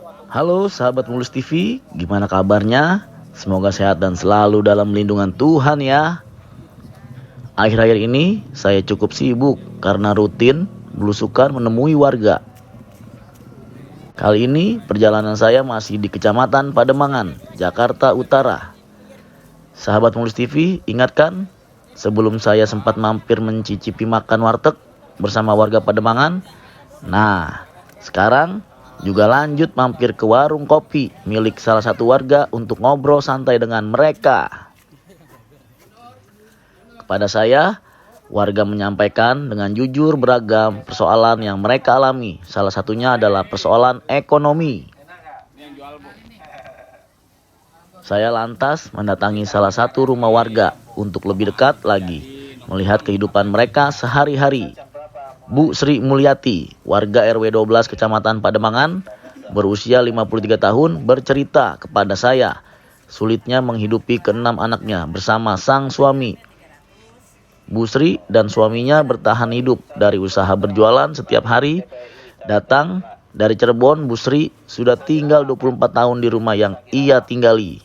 Halo sahabat Mulus TV, gimana kabarnya? Semoga sehat dan selalu dalam lindungan Tuhan ya. Akhir-akhir ini saya cukup sibuk karena rutin belusukan menemui warga. Kali ini perjalanan saya masih di Kecamatan Pademangan, Jakarta Utara. Sahabat Mulus TV, ingatkan sebelum saya sempat mampir mencicipi makan warteg bersama warga Pademangan. Nah, sekarang juga lanjut mampir ke warung kopi milik salah satu warga untuk ngobrol santai dengan mereka. Kepada saya, warga menyampaikan dengan jujur beragam persoalan yang mereka alami. Salah satunya adalah persoalan ekonomi. Saya lantas mendatangi salah satu rumah warga untuk lebih dekat lagi melihat kehidupan mereka sehari-hari. Bu Sri Mulyati, warga RW 12 Kecamatan Pademangan, berusia 53 tahun, bercerita kepada saya sulitnya menghidupi keenam anaknya bersama sang suami. Bu Sri dan suaminya bertahan hidup dari usaha berjualan setiap hari. Datang dari Cirebon, Bu Sri sudah tinggal 24 tahun di rumah yang ia tinggali.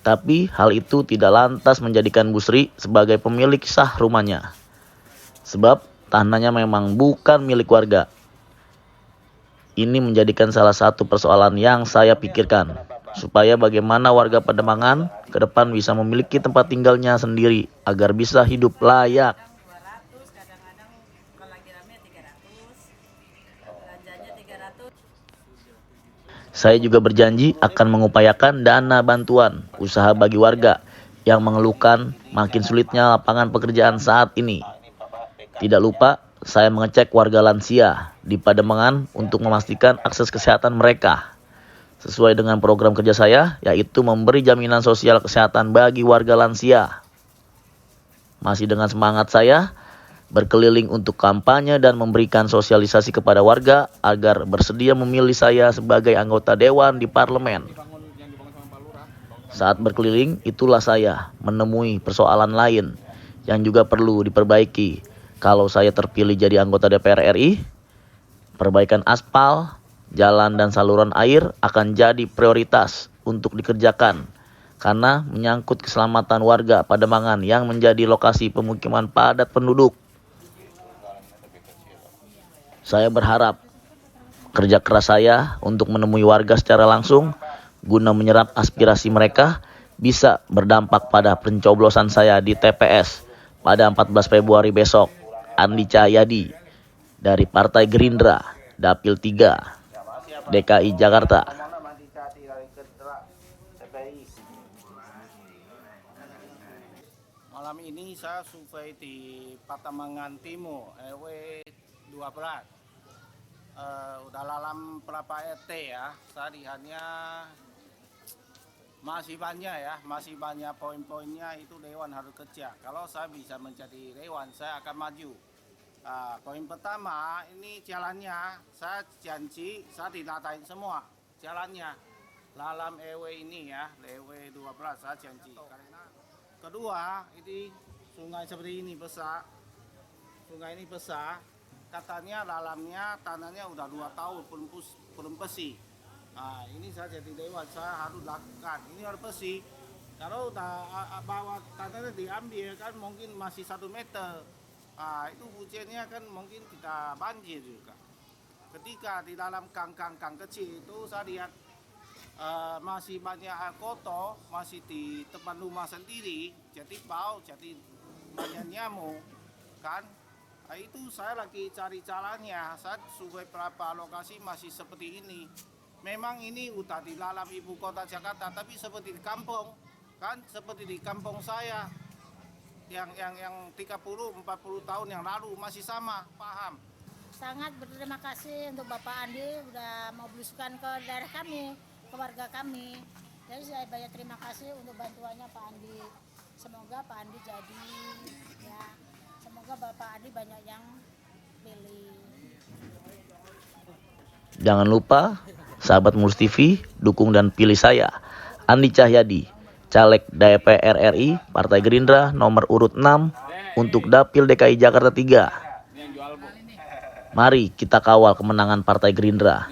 Tapi hal itu tidak lantas menjadikan Bu Sri sebagai pemilik sah rumahnya. Sebab tanahnya memang bukan milik warga. Ini menjadikan salah satu persoalan yang saya pikirkan, supaya bagaimana warga Pademangan ke depan bisa memiliki tempat tinggalnya sendiri agar bisa hidup layak. Saya juga berjanji akan mengupayakan dana bantuan usaha bagi warga yang mengeluhkan makin sulitnya lapangan pekerjaan saat ini. Tidak lupa, saya mengecek warga lansia di Pademangan untuk memastikan akses kesehatan mereka sesuai dengan program kerja saya, yaitu memberi jaminan sosial kesehatan bagi warga lansia. Masih dengan semangat saya berkeliling untuk kampanye dan memberikan sosialisasi kepada warga agar bersedia memilih saya sebagai anggota dewan di parlemen. Saat berkeliling, itulah saya menemui persoalan lain yang juga perlu diperbaiki. Kalau saya terpilih jadi anggota DPR RI, perbaikan aspal, jalan dan saluran air akan jadi prioritas untuk dikerjakan karena menyangkut keselamatan warga Pademangan yang menjadi lokasi pemukiman padat penduduk. Saya berharap kerja keras saya untuk menemui warga secara langsung guna menyerap aspirasi mereka bisa berdampak pada pencoblosan saya di TPS pada 14 Februari besok. Andi Cahyadi dari Partai Gerindra, Dapil 3, DKI Jakarta. Malam ini saya survei di Pademangan Timur, RW 12. Udah lalam berapa RT ya, saya lihatnya masih banyak poin-poinnya itu Dewan harus kerja. Kalau saya bisa menjadi Dewan, saya akan maju. Poin pertama, ini jalannya, saya janji, saya dinatain semua jalannya. Lalam RW ini ya, RW 12 saya janji. Kedua, ini sungai seperti ini besar, katanya lalamnya tanahnya udah 2 tahun belum bersih. Ini saya jadi dewan, saya harus lakukan. Ini harus bersih. Kalau bawa tanahnya diambil kan mungkin masih 1 meter. Itu hujannya kan mungkin kita banjir juga. Ketika di dalam gang-gang kecil itu saya lihat masih banyak air kotor, masih di tempat rumah sendiri, jadi bau, jadi banyak nyamuk kan. Itu saya lagi cari caranya. Saya survei berapa lokasi masih seperti ini. Memang ini udah di dalam ibu kota Jakarta, tapi seperti di kampung, kan seperti di kampung saya yang 30-40 tahun yang lalu masih sama, paham. Sangat berterima kasih untuk Bapak Andi udah mau belusukan ke daerah kami, ke warga kami. Jadi saya banyak terima kasih untuk bantuannya Pak Andi. Semoga Pak Andi jadi, ya, semoga Bapak Andi banyak yang pilih. Jangan lupa sahabat Mulus TV, dukung dan pilih saya, Andi Cahyadi, caleg DPR RI, Partai Gerindra, nomor urut 6 untuk Dapil DKI Jakarta 3. Mari kita kawal kemenangan Partai Gerindra,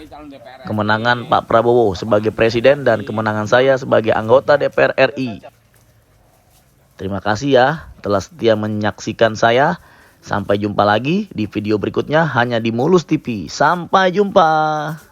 kemenangan Pak Prabowo sebagai presiden dan kemenangan saya sebagai anggota DPR RI. Terima kasih ya telah setia menyaksikan saya. Sampai jumpa lagi di video berikutnya hanya di Mulus TV. Sampai jumpa.